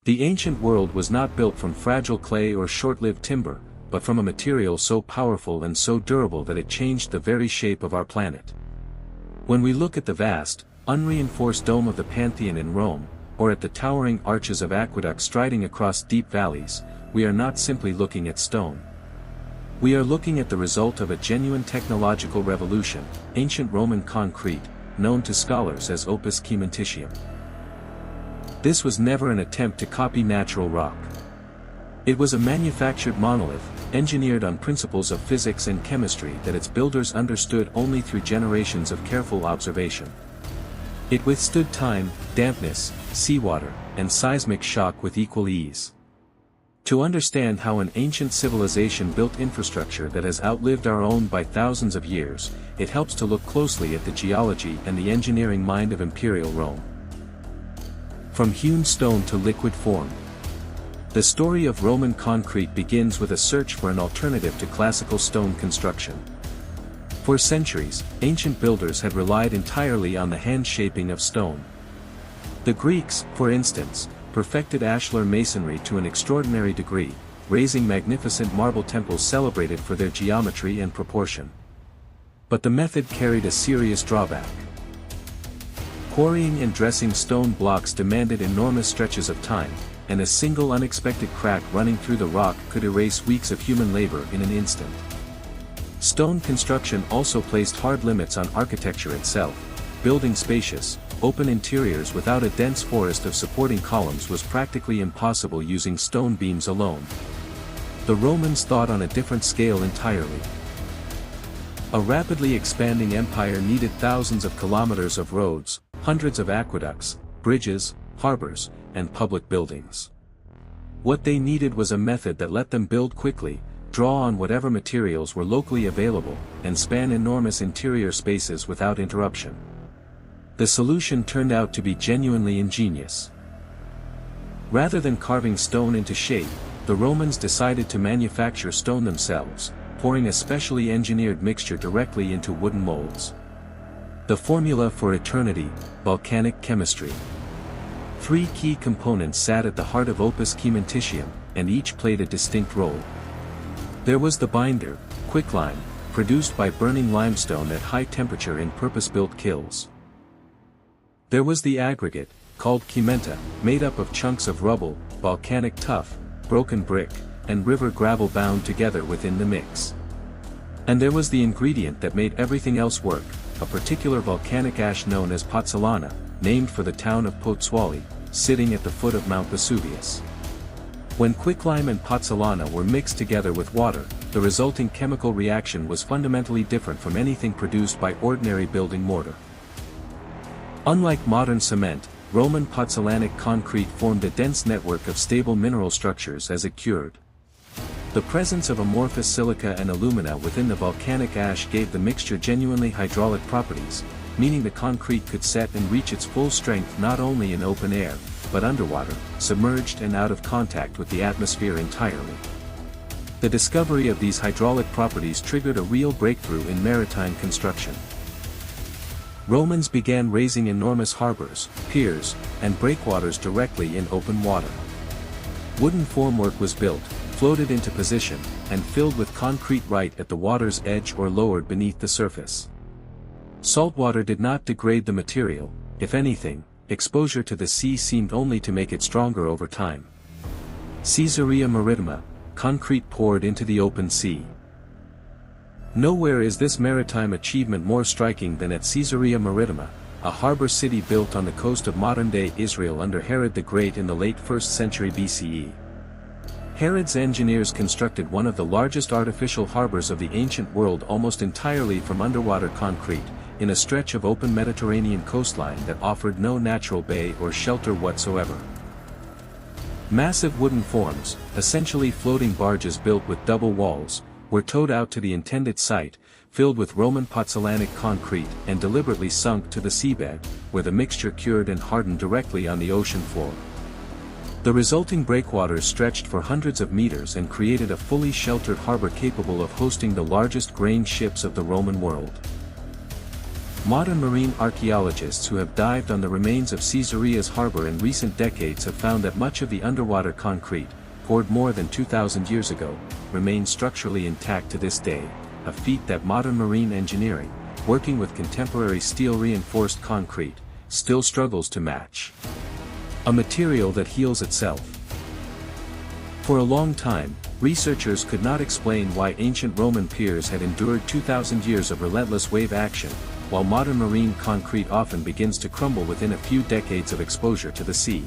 The ancient world was not built from fragile clay or short-lived timber, but from a material so powerful and so durable that it changed the very shape of our planet. When we look at the vast, unreinforced dome of the Pantheon in Rome, or at the towering arches of aqueducts striding across deep valleys, we are not simply looking at stone. We are looking at the result of a genuine technological revolution, ancient Roman concrete, known to scholars as opus cementitium. This was never an attempt to copy natural rock. It was a manufactured monolith, engineered on principles of physics and chemistry that its builders understood only through generations of careful observation. It withstood time, dampness, seawater, and seismic shock with equal ease. To understand how an ancient civilization built infrastructure that has outlived our own by thousands of years, it helps to look closely at the geology and the engineering mind of Imperial Rome. From hewn stone to liquid form. The story of Roman concrete begins with a search for an alternative to classical stone construction. For centuries, ancient builders had relied entirely on the hand-shaping of stone. The Greeks, for instance, perfected ashlar masonry to an extraordinary degree, raising magnificent marble temples celebrated for their geometry and proportion. But the method carried a serious drawback. Quarrying and dressing stone blocks demanded enormous stretches of time, and a single unexpected crack running through the rock could erase weeks of human labor in an instant. Stone construction also placed hard limits on architecture itself. Building spacious, open interiors without a dense forest of supporting columns was practically impossible using stone beams alone. The Romans thought on a different scale entirely. A rapidly expanding empire needed thousands of kilometers of roads, hundreds of aqueducts, bridges, harbors, and public buildings. What they needed was a method that let them build quickly, draw on whatever materials were locally available, and span enormous interior spaces without interruption. The solution turned out to be genuinely ingenious. Rather than carving stone into shape, the Romans decided to manufacture stone themselves, pouring a specially engineered mixture directly into wooden molds. The formula for eternity: volcanic chemistry. Three key components sat at the heart of opus cementitium, and each played a distinct role. There was the binder, quicklime, produced by burning limestone at high temperature in purpose-built kilns. There was the aggregate, called cementa, made up of chunks of rubble, volcanic tuff, broken brick, and river gravel bound together within the mix. And there was the ingredient that made everything else work, a particular volcanic ash known as pozzolana, named for the town of Pozzuoli, sitting at the foot of Mount Vesuvius. When quicklime and pozzolana were mixed together with water, the resulting chemical reaction was fundamentally different from anything produced by ordinary building mortar. Unlike modern cement, Roman pozzolanic concrete formed a dense network of stable mineral structures as it cured. The presence of amorphous silica and alumina within the volcanic ash gave the mixture genuinely hydraulic properties, meaning the concrete could set and reach its full strength not only in open air, but underwater, submerged and out of contact with the atmosphere entirely. The discovery of these hydraulic properties triggered a real breakthrough in maritime construction. Romans began raising enormous harbors, piers, and breakwaters directly in open water. Wooden formwork was built, floated into position, and filled with concrete right at the water's edge or lowered beneath the surface. Salt water did not degrade the material; if anything, exposure to the sea seemed only to make it stronger over time. Caesarea Maritima, concrete poured into the open sea. Nowhere is this maritime achievement more striking than at Caesarea Maritima, a harbor city built on the coast of modern-day Israel under Herod the Great in the late 1st century BCE. Herod's engineers constructed one of the largest artificial harbors of the ancient world almost entirely from underwater concrete, in a stretch of open Mediterranean coastline that offered no natural bay or shelter whatsoever. Massive wooden forms, essentially floating barges built with double walls, were towed out to the intended site, filled with Roman pozzolanic concrete and deliberately sunk to the seabed, where the mixture cured and hardened directly on the ocean floor. The resulting breakwaters stretched for hundreds of meters and created a fully sheltered harbor capable of hosting the largest grain ships of the Roman world. Modern marine archaeologists who have dived on the remains of Caesarea's harbor in recent decades have found that much of the underwater concrete, poured more than 2,000 years ago, remains structurally intact to this day, a feat that modern marine engineering, working with contemporary steel-reinforced concrete, still struggles to match. A material that heals itself. For a long time, researchers could not explain why ancient Roman piers had endured 2,000 years of relentless wave action, while modern marine concrete often begins to crumble within a few decades of exposure to the sea.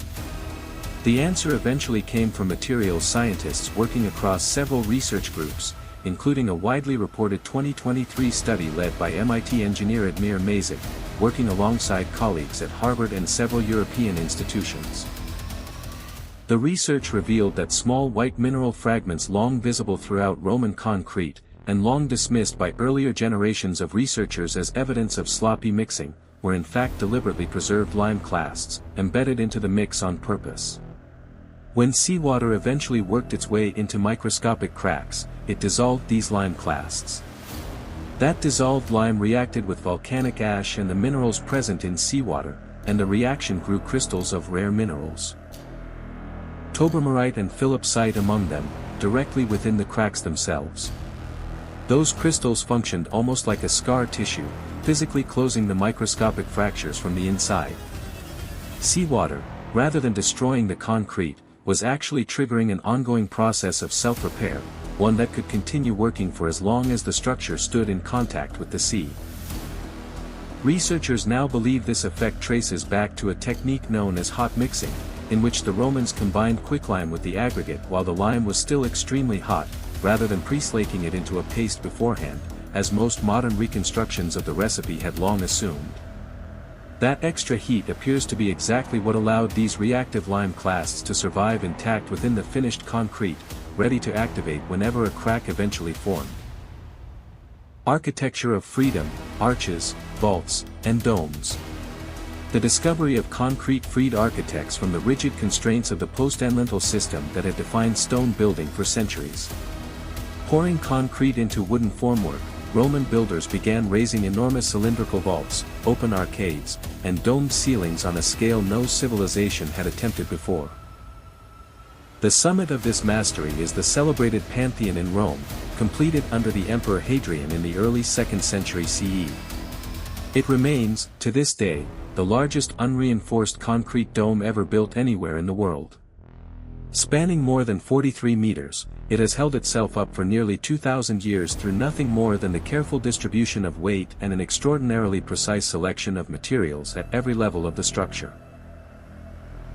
The answer eventually came from materials scientists working across several research groups, including a widely reported 2023 study led by MIT engineer Admir Mazik, working alongside colleagues at Harvard and several European institutions. The research revealed that small white mineral fragments long visible throughout Roman concrete, and long dismissed by earlier generations of researchers as evidence of sloppy mixing, were in fact deliberately preserved lime clasts, embedded into the mix on purpose. When seawater eventually worked its way into microscopic cracks, it dissolved these lime clasts. That dissolved lime reacted with volcanic ash and the minerals present in seawater, and the reaction grew crystals of rare minerals. Tobermarite and philipsite among them, directly within the cracks themselves. Those crystals functioned almost like a scar tissue, physically closing the microscopic fractures from the inside. Seawater, rather than destroying the concrete, was actually triggering an ongoing process of self-repair, one that could continue working for as long as the structure stood in contact with the sea. Researchers now believe this effect traces back to a technique known as hot mixing, in which the Romans combined quicklime with the aggregate while the lime was still extremely hot, rather than pre-slaking it into a paste beforehand, as most modern reconstructions of the recipe had long assumed. That extra heat appears to be exactly what allowed these reactive lime clasts to survive intact within the finished concrete, ready to activate whenever a crack eventually formed. Architecture of freedom, arches, vaults, and domes. The discovery of concrete-freed architects from the rigid constraints of the post-enlintel system that had defined stone building for centuries. Pouring concrete into wooden formwork, Roman builders began raising enormous cylindrical vaults, open arcades, and domed ceilings on a scale no civilization had attempted before. The summit of this mastery is the celebrated Pantheon in Rome, completed under the Emperor Hadrian in the early 2nd century CE. It remains, to this day, the largest unreinforced concrete dome ever built anywhere in the world. Spanning more than 43 meters, it has held itself up for nearly 2,000 years through nothing more than the careful distribution of weight and an extraordinarily precise selection of materials at every level of the structure.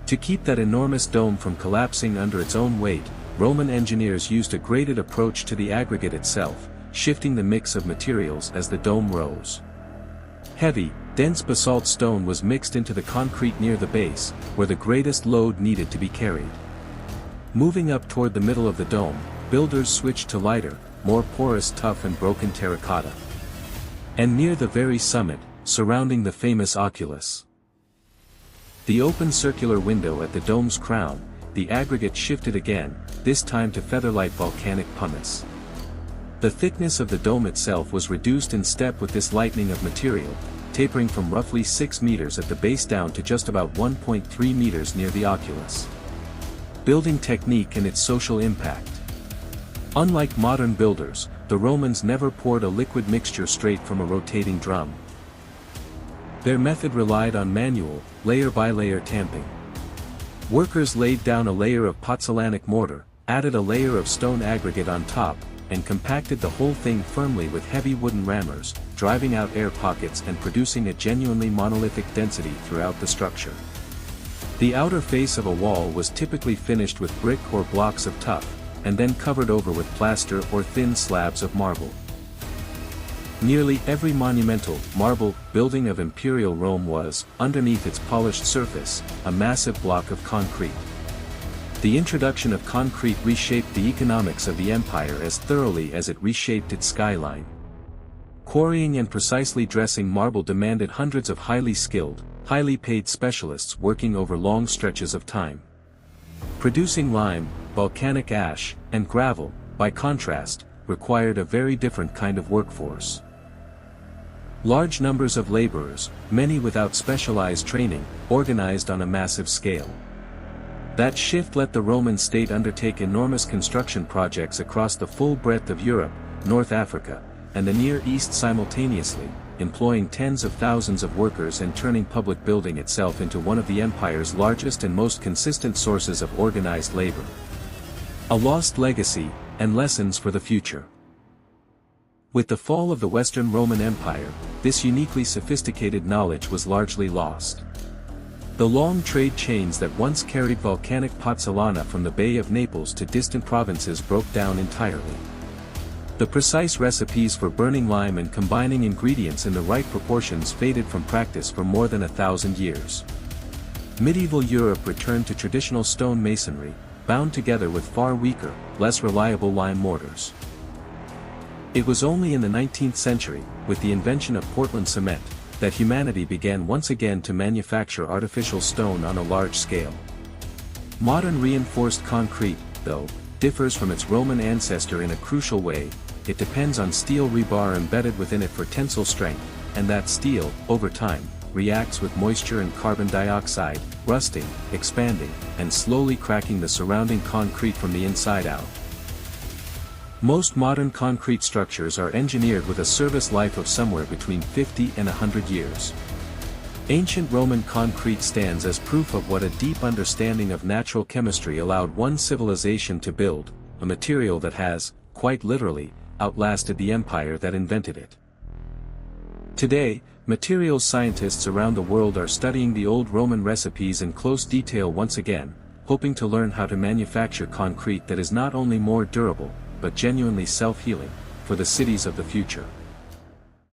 To keep that enormous dome from collapsing under its own weight, Roman engineers used a graded approach to the aggregate itself, shifting the mix of materials as the dome rose. Heavy, dense basalt stone was mixed into the concrete near the base, where the greatest load needed to be carried. Moving up toward the middle of the dome, builders switched to lighter, more porous tough and broken terracotta. And near the very summit, surrounding the famous oculus, the open circular window at the dome's crown, the aggregate shifted again, this time to featherlight volcanic pumice. The thickness of the dome itself was reduced in step with this lightening of material, tapering from roughly 6 meters at the base down to just about 1.3 meters near the oculus. Building technique and its social impact. Unlike modern builders, the Romans never poured a liquid mixture straight from a rotating drum. Their method relied on manual, layer-by-layer tamping. Workers laid down a layer of pozzolanic mortar, added a layer of stone aggregate on top, and compacted the whole thing firmly with heavy wooden rammers, driving out air pockets and producing a genuinely monolithic density throughout the structure. The outer face of a wall was typically finished with brick or blocks of tuff, and then covered over with plaster or thin slabs of marble. Nearly every monumental, marble, building of imperial Rome was, underneath its polished surface, a massive block of concrete. The introduction of concrete reshaped the economics of the empire as thoroughly as it reshaped its skyline. Quarrying and precisely dressing marble demanded hundreds of highly skilled, highly paid specialists working over long stretches of time. Producing lime, volcanic ash, and gravel, by contrast, required a very different kind of workforce. Large numbers of laborers, many without specialized training, organized on a massive scale. That shift let the Roman state undertake enormous construction projects across the full breadth of Europe, North Africa, and the Near East simultaneously, employing tens of thousands of workers and turning public building itself into one of the empire's largest and most consistent sources of organized labor. A lost legacy, and lessons for the future. With the fall of the Western Roman Empire, this uniquely sophisticated knowledge was largely lost. The long trade chains that once carried volcanic pozzolana from the Bay of Naples to distant provinces broke down entirely. The precise recipes for burning lime and combining ingredients in the right proportions faded from practice for more than 1,000 years. Medieval Europe returned to traditional stone masonry, bound together with far weaker, less reliable lime mortars. It was only in the 19th century, with the invention of Portland cement, that humanity began once again to manufacture artificial stone on a large scale. Modern reinforced concrete, though, differs from its Roman ancestor in a crucial way. It depends on steel rebar embedded within it for tensile strength, and that steel, over time, reacts with moisture and carbon dioxide, rusting, expanding, and slowly cracking the surrounding concrete from the inside out. Most modern concrete structures are engineered with a service life of somewhere between 50 and 100 years. Ancient Roman concrete stands as proof of what a deep understanding of natural chemistry allowed one civilization to build, a material that has, quite literally, outlasted the empire that invented it. Today, materials scientists around the world are studying the old Roman recipes in close detail once again, hoping to learn how to manufacture concrete that is not only more durable, but genuinely self-healing, for the cities of the future.